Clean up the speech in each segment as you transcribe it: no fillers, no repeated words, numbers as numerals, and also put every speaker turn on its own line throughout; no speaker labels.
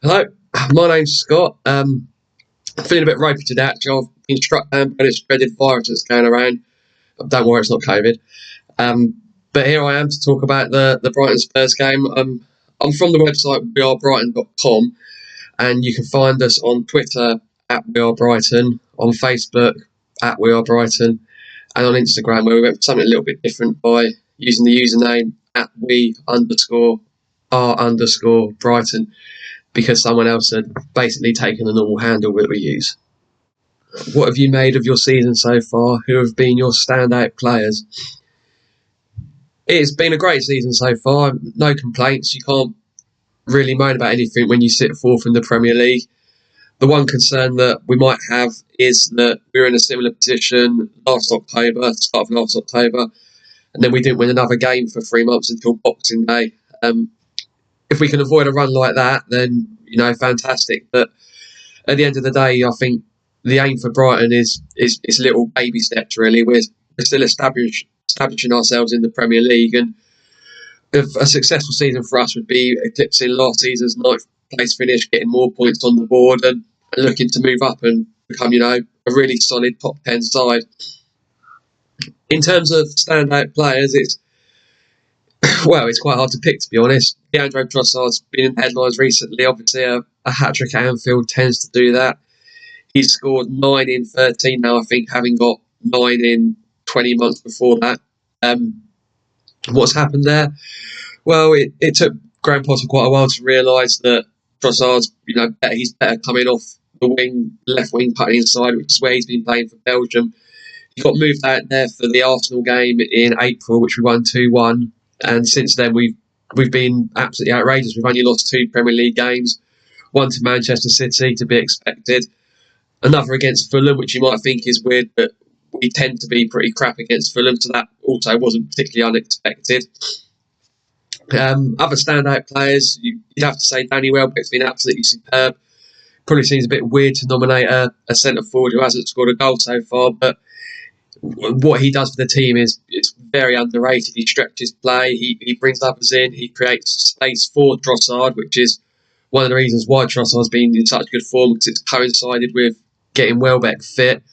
Hello, my name's Scott. I'm feeling a bit ropey today, actually. I've been struck down by this dreaded virus that's going around. Don't worry, it's not COVID. But here I am to talk about the Brighton Spurs game. I'm from the website wearebrighton.com, and you can find us on Twitter at wearebrighton, on Facebook at wearebrighton, and on Instagram, where we went for something a little bit different by using the username at we_are_Brighton, because someone else had basically taken the normal handle that we use. What have you made of your season so far? Who have been your standout players? It's been a great season so far. No complaints. You can't really moan about anything when you sit fourth in the Premier League. The one concern that we might have is that we were in a similar position last October, start of last October, and then we didn't win another game for 3 months until Boxing Day. If we can avoid a run like that, then, fantastic. But at the end of the day, I think the aim for Brighton is little baby steps, really. We're still establishing ourselves in the Premier League, and if a successful season for us would be eclipsing last season's ninth place finish, getting more points on the board, and looking to move up and become, a really solid top 10 side. In terms of standout players, it's quite hard to pick, to be honest. Leandro Trossard's been in the headlines recently. Obviously, a hat-trick at Anfield tends to do that. He's scored 9 in 13 now, I think, having got 9 in 20 months before that. What's happened there? Well, it took Graham Potter quite a while to realise that Trossard's, he's better coming off the wing, left wing, putting inside, which is where he's been playing for Belgium. He got moved out there for the Arsenal game in April, which we won 2-1. And since then, we've been absolutely outrageous. We've only lost 2 Premier League games, one to Manchester City, to be expected, another against Fulham, which you might think is weird, but we tend to be pretty crap against Fulham, so that also wasn't particularly unexpected. Other standout players, you'd have to say Danny Welbeck's been absolutely superb. Probably seems a bit weird to nominate a centre forward who hasn't scored a goal so far, but what he does for the team is very underrated. He stretches play, he brings others in, he creates space for Trossard, which is one of the reasons why Trossard's been in such good form, because it's coincided with getting Welbeck fit.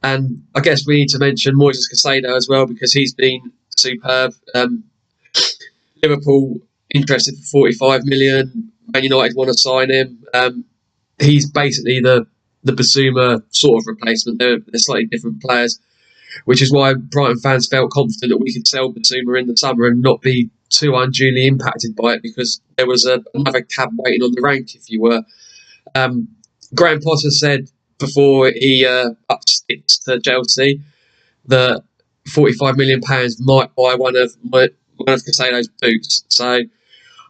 And I guess we need to mention Moises Caicedo as well, because he's been superb. Liverpool interested for 45 million. Man United want to sign him. He's basically the Basuma sort of replacement. They're slightly different players, which is why Brighton fans felt confident that we could sell Basuma in the summer and not be too unduly impacted by it, because there was another cab waiting on the rank, if you were. Graham Potter said before he upped sticks to Chelsea that £45 million might buy one of Caicedo's boots. So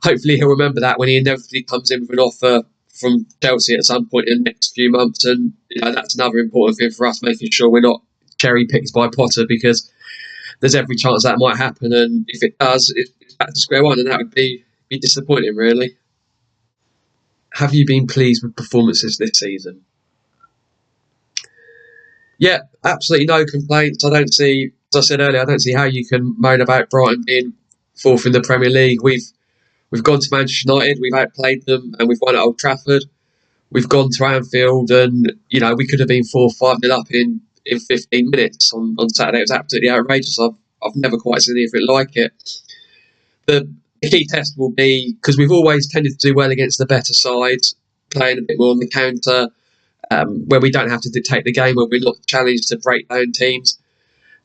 hopefully he'll remember that when he inevitably comes in with an offer from Chelsea at some point in the next few months. And that's another important thing for us, making sure we're not cherry picked by Potter, because there's every chance that might happen. And if it does, it's back to square one, and that would be disappointing, really. Have you been pleased with performances this season? Yeah, absolutely no complaints. I don't see, as I said earlier, I don't see how you can moan about Brighton being fourth in the Premier League. We've gone to Manchester United, we've outplayed them, and we've won at Old Trafford. We've gone to Anfield, and we could have been 4-5-0 up in 15 minutes on Saturday. It was absolutely outrageous. I've never quite seen anything like it. The key test will be, because we've always tended to do well against the better sides, playing a bit more on the counter, where we don't have to dictate the game, where we're not challenged to break down teams.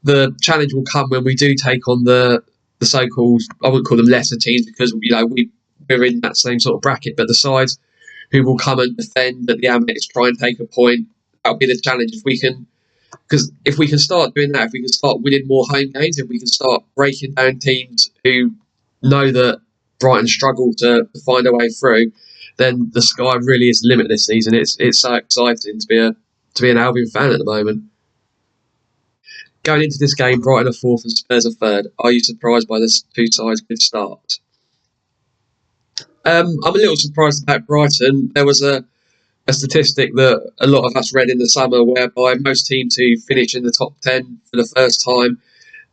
The challenge will come when we do take on the so-called, I wouldn't call them lesser teams, because we're in that same sort of bracket, but the sides who will come and defend at the AMEX, try and take a point. That'll be the challenge. Because if we can start doing that, if we can start winning more home games, if we can start breaking down teams who know that Brighton struggle to find a way through, then the sky really is the limit this season. It's so exciting to be an Albion fan at the moment. Going into this game, Brighton are fourth and Spurs are third. Are you surprised by the two sides' good starts? I'm a little surprised about Brighton. There was a statistic that a lot of us read in the summer, whereby most teams who finish in the top 10 for the first time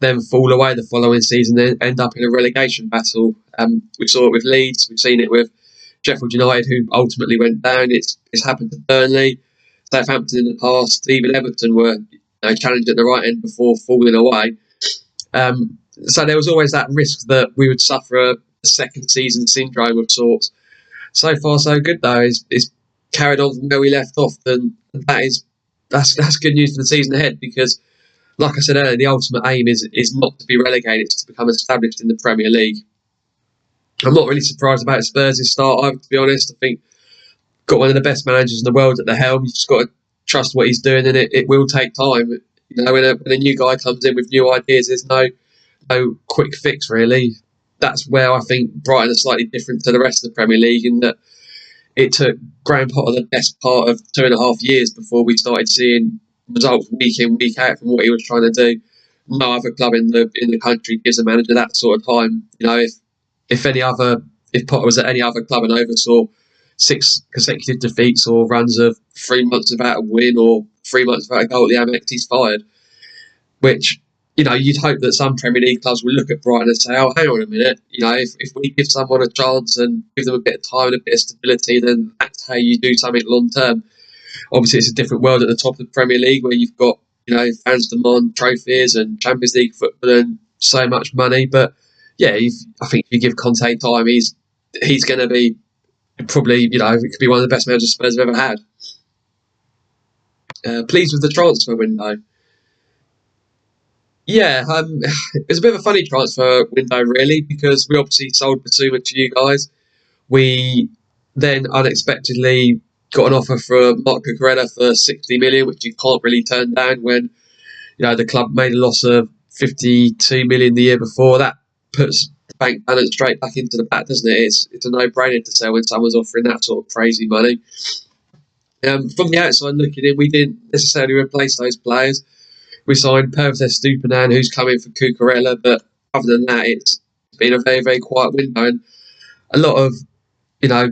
then fall away the following season and end up in a relegation battle. We saw it with Leeds. We've seen it with Sheffield United, who ultimately went down. It's happened to Burnley, Southampton in the past. Even Everton were challenged at the right end before falling away. So there was always that risk that we would suffer a second season syndrome of sorts. So far, so good though. It's carried on from where we left off, and that's good news for the season ahead, because, like I said earlier, the ultimate aim is not to be relegated, it's to become established in the Premier League. I'm not really surprised about Spurs' start either, to be honest. I think got one of the best managers in the world at the helm. You've just got to trust what he's doing, and it will take time. When a new guy comes in with new ideas, there's no quick fix really. That's where I think Brighton are slightly different to the rest of the Premier League, in that it took Graham Potter the best part of 2.5 years before we started seeing results week in, week out from what he was trying to do. No other club in the country gives a manager that sort of time. If Potter was at any other club and oversaw 6 consecutive defeats or runs of 3 months without a win or 3 months without a goal at the AMEX, he's fired. Which, you'd hope that some Premier League clubs will look at Brighton and say, oh, hang on a minute, if we give someone a chance and give them a bit of time and a bit of stability, then that's how you do something long term. Obviously, it's a different world at the top of the Premier League, where you've got, fans demand trophies and Champions League football and so much money. But yeah, I think if you give Conte time, he's going to be probably, it could be one of the best managers Spurs have ever had. Pleased with the transfer window. Yeah, it was a bit of a funny transfer window, really, because we obviously sold Basuma to you guys. We then unexpectedly got an offer for Marc Cucurella for 60 million, which you can't really turn down when, the club made a loss of 52 million the year before. That puts the bank balance straight back into the back, doesn't it? It's a no-brainer to sell when someone's offering that sort of crazy money. From the outside looking in, we didn't necessarily replace those players. We signed Pervis Estupiñán, who's coming for Cucurella, but other than that, it's been a very, very quiet window. And a lot of,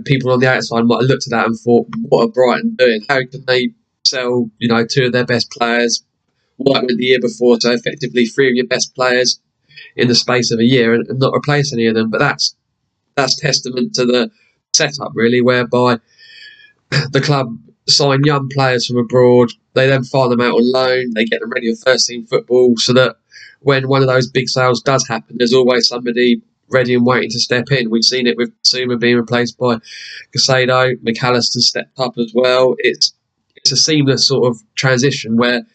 people on the outside might have looked at that and thought, what are Brighton doing? How can they sell, 2 of their best players? White went the year before, so effectively 3 of your best players in the space of a year and not replace any of them. But that's testament to the setup, really, whereby the club sign young players from abroad, they then farm them out on loan, they get them ready for first team football, so that when one of those big sales does happen, there's always somebody ready and waiting to step in. We've seen it with Basuma being replaced by Caicedo. McAllister stepped up as well. It's a seamless sort of transition where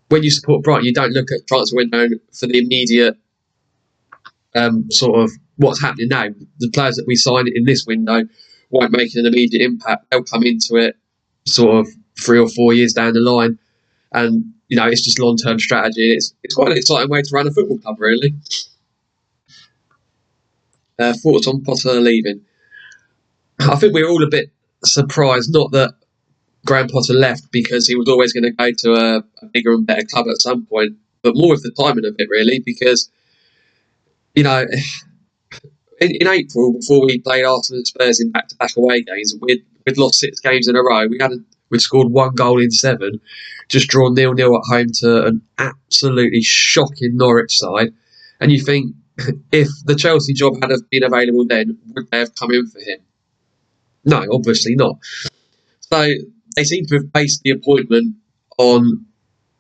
when you support Brighton, you don't look at transfer window for the immediate sort of what's happening now. The players that we sign in this window won't make an immediate impact. They'll come into it sort of 3 or 4 years down the line, and it's just long-term strategy. It's quite an exciting way to run a football club, really. Thoughts on Potter leaving? I think we were all a bit surprised, not that Graham Potter left because he was always going to go to a bigger and better club at some point, but more with the timing of it, really, because in April, before we played Arsenal and Spurs in back-to-back away games, we'd lost 6 games in a row. We'd scored 1 goal in 7, just drawn 0-0 at home to an absolutely shocking Norwich side. And you think, if the Chelsea job had been available then, would they have come in for him? No, obviously not. So they seem to have based the appointment on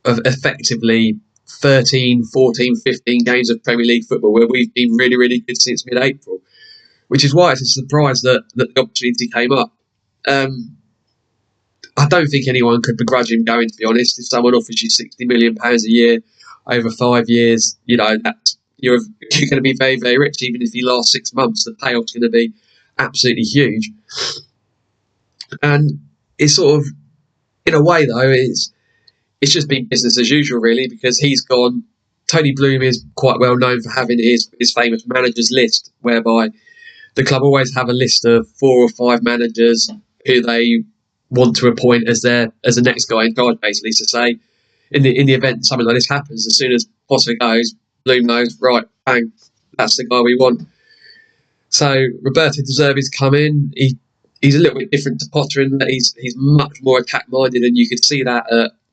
effectively 13, 14, 15 games of Premier League football where we've been really, really good since mid-April, which is why it's a surprise that the opportunity came up. I don't think anyone could begrudge him going, to be honest. If someone offers you £60 million a year over 5 years, you're going to be very, very rich. Even if you last 6 months, the payoff's going to be absolutely huge. And it's sort of, in a way, though, it's just been business as usual, really, because he's gone. Tony Bloom is quite well known for having his famous managers list, whereby the club always have a list of 4 or 5 managers who they want to appoint as the next guy in charge, basically, to say, in the event something like this happens, as soon as Potter goes, Bloom knows, right, bang, that's the guy we want. So Roberto De Zerbi's come in. He's a little bit different to Potter in that he's much more attack-minded, and you could see that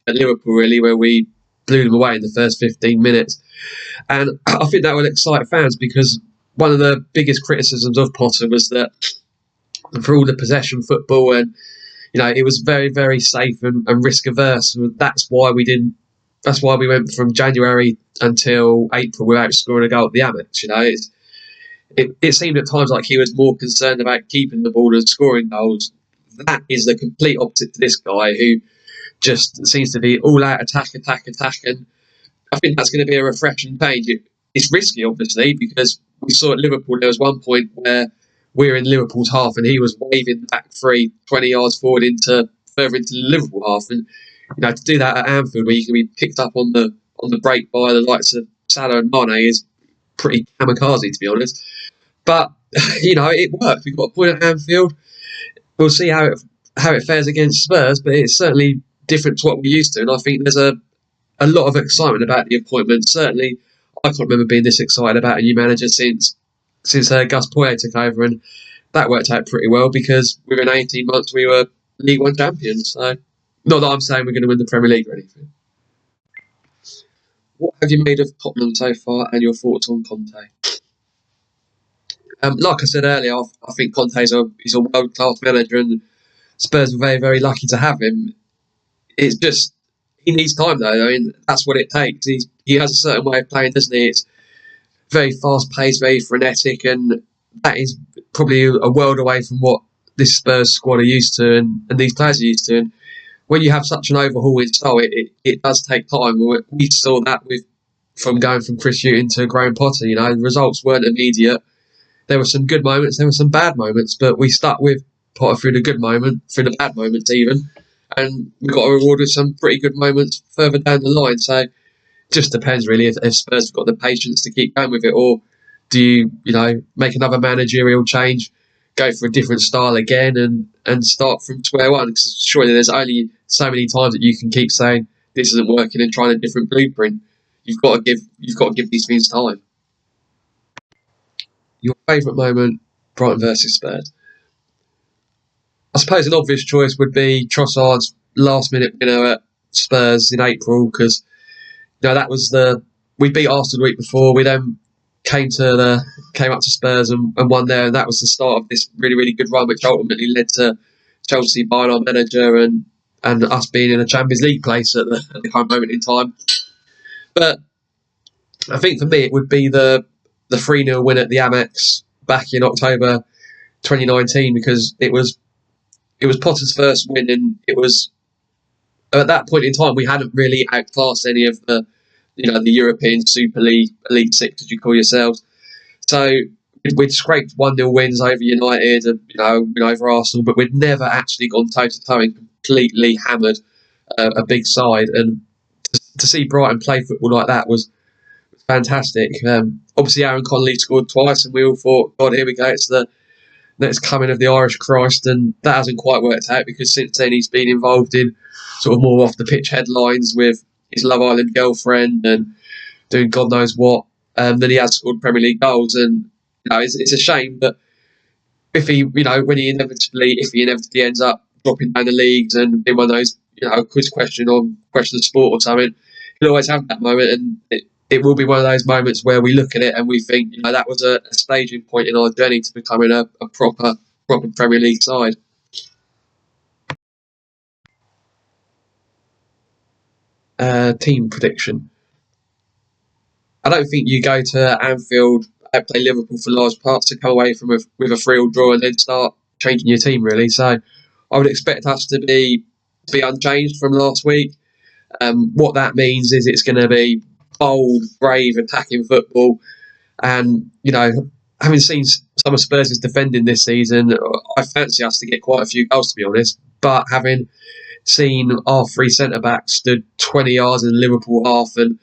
at Liverpool, really, where we blew them away in the first 15 minutes. And I think that will excite fans, because one of the biggest criticisms of Potter was that for all the possession football, and it was very, very safe and risk averse. That's why we didn't. That's why we went from January until April without scoring a goal at the AMEX. It seemed at times like he was more concerned about keeping the ball than scoring goals. That is the complete opposite to this guy, who just seems to be all out attack, and I think that's going to be a refreshing page. It's risky, obviously, because we saw at Liverpool there was one point where we were in Liverpool's half and he was waving the back three 20 yards forward further into the Liverpool half, and to do that at Anfield where you can be picked up on the break by the likes of Salah and Mane is pretty kamikaze, to be honest. But it worked. We got a point at Anfield. We'll see how it fares against Spurs, but it's certainly different to what we're used to, and I think there's a lot of excitement about the appointment. Certainly, I can't remember being this excited about a new manager since Gus Poyet took over, and that worked out pretty well because within 18 months we were League One champions. So, not that I'm saying we're going to win the Premier League or anything. What have you made of Tottenham so far, and your thoughts on Conte? Like I said earlier, I think Conte is a world-class manager, and Spurs were very, very lucky to have him. It's just he needs time, though. I mean, that's what it takes. He has a certain way of playing, doesn't he? It's very fast-paced, very frenetic, and that is probably a world away from what this Spurs squad are used to and these players are used to. And when you have such an overhauling style, it does take time. We saw that from going from Chris Hughton to Graham Potter. The results weren't immediate. There were some good moments, there were some bad moments, but we stuck with Potter through the bad moments even, and we got a reward with some pretty good moments further down the line. So it just depends really if Spurs have got the patience to keep going with it, or do you make another managerial change, go for a different style again, and start from square one? Because surely there's only so many times that you can keep saying this isn't working and trying a different blueprint. You've got to give these things time. Your favourite moment, Brighton versus Spurs? I suppose an obvious choice would be Trossard's last-minute winner at Spurs in April, because that was we beat Arsenal the week before. We then came up to Spurs and won there, and that was the start of this really, really good run, which ultimately led to Chelsea buying our manager and us being in a Champions League place at the current moment in time. But I think for me it would be the 3-0 win at the AMEX back in October 2019, because it was Potter's first win, and it was at that point in time we hadn't really outclassed any of the the European Super League Elite Six, as you call yourselves. So we'd scraped 1-0 wins over United and over Arsenal, but we'd never actually gone toe to toe and completely hammered a big side. And to see Brighton play football like that was fantastic. Obviously, Aaron Connolly scored twice, and we all thought, God, here we go, it's the next coming of the Irish Christ, and that hasn't quite worked out, because since then he's been involved in sort of more off the pitch headlines with his Love Island girlfriend and doing God knows what. Then he has scored Premier League goals, and it's a shame. But if he inevitably ends up dropping down the leagues and being one of those quiz question of sport or something, he'll always have that moment, and it will be one of those moments where we look at it and we think that was a staging point in our journey to becoming a proper Premier League side. Team prediction. I don't think you go to Anfield, play Liverpool for large parts to come away with a 3-3 draw and then start changing your team, really. So I would expect us to be unchanged from last week. What that means is it's going to be bold, brave, attacking football. And, having seen some of Spurs' defending this season, I fancy us to get quite a few goals, to be honest. But having seen our three centre-backs stood 20 yards in Liverpool half, and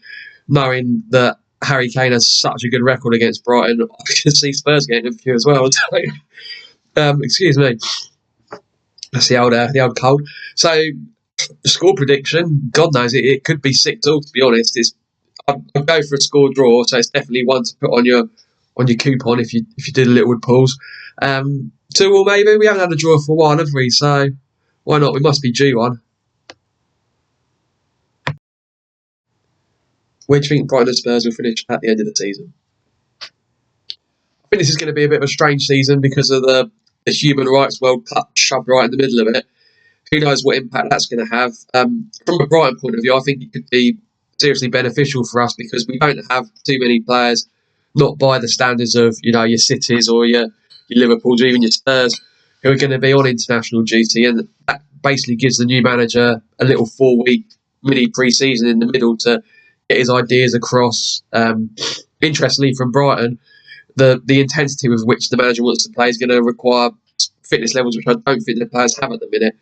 knowing that Harry Kane has such a good record against Brighton, I can see Spurs getting a few as well. Excuse me. That's the old cold. So, the score prediction, God knows, it could be 6-6, to be honest. I'll go for a score draw, so it's definitely one to put on your coupon if you do the Littlewood pools. 2-2 maybe. We haven't had a draw for a while, have we? So why not? We must be due one. Where do you think Brighton and Spurs will finish at the end of the season? I think this is going to be a bit of a strange season because of the the human rights World Cup shoved right in the middle of it. Who knows what impact that's going to have? From a Brighton point of view, I think it could be seriously beneficial for us because we don't have too many players, not by the standards of your Cities or your Liverpools or even your Spurs, who are going to be on international duty, and that basically gives the new manager a little 4-week mini pre-season in the middle to get his ideas across. Interestingly, from Brighton, the intensity with which the manager wants to play is going to require fitness levels which I don't think the players have at the minute.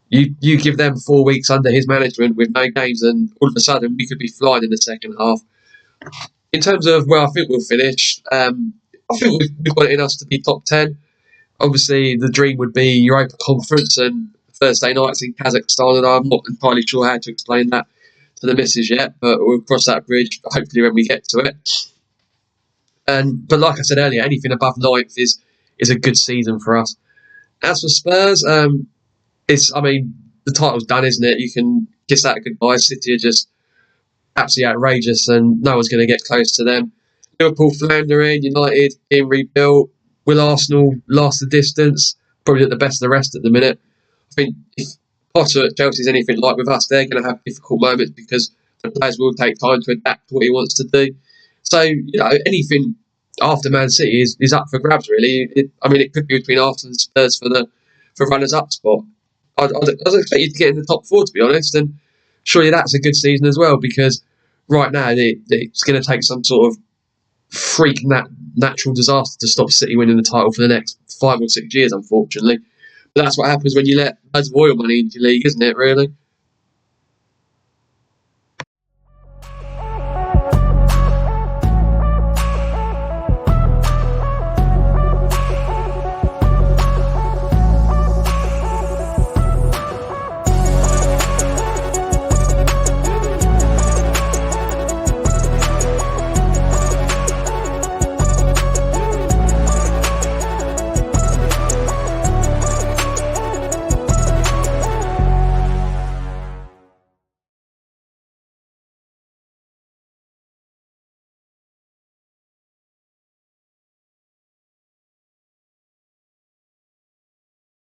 You give them 4 weeks under his management with no games, and all of a sudden we could be flying in the second half. In terms of where I think we'll finish, I think we've got it in us to be top 10. Obviously, the dream would be Europa Conference and Thursday nights in Kazakhstan, and I'm not entirely sure how to explain that to the missus yet, but we'll cross that bridge hopefully when we get to it. But like I said earlier, anything above 9th is a good season for us. As for Spurs, the title's done, isn't it? You can kiss that goodbye. City are just absolutely outrageous, and no one's going to get close to them. Liverpool floundering, United being rebuilt. Will Arsenal last the distance? Probably at the best of the rest at the minute. I think if Potter at Chelsea is anything like with us, they're going to have difficult moments because the players will take time to adapt to what he wants to do. So, anything after Man City is up for grabs, really. It could be between Arsenal and Spurs for runners-up spot. I'd expect you to get in the top 4, to be honest, and surely that's a good season as well, because right now it's going to take some sort of freak natural disaster to stop City winning the title for the next 5 or 6 years, unfortunately. But that's what happens when you let loads of oil money into your league, isn't it, really?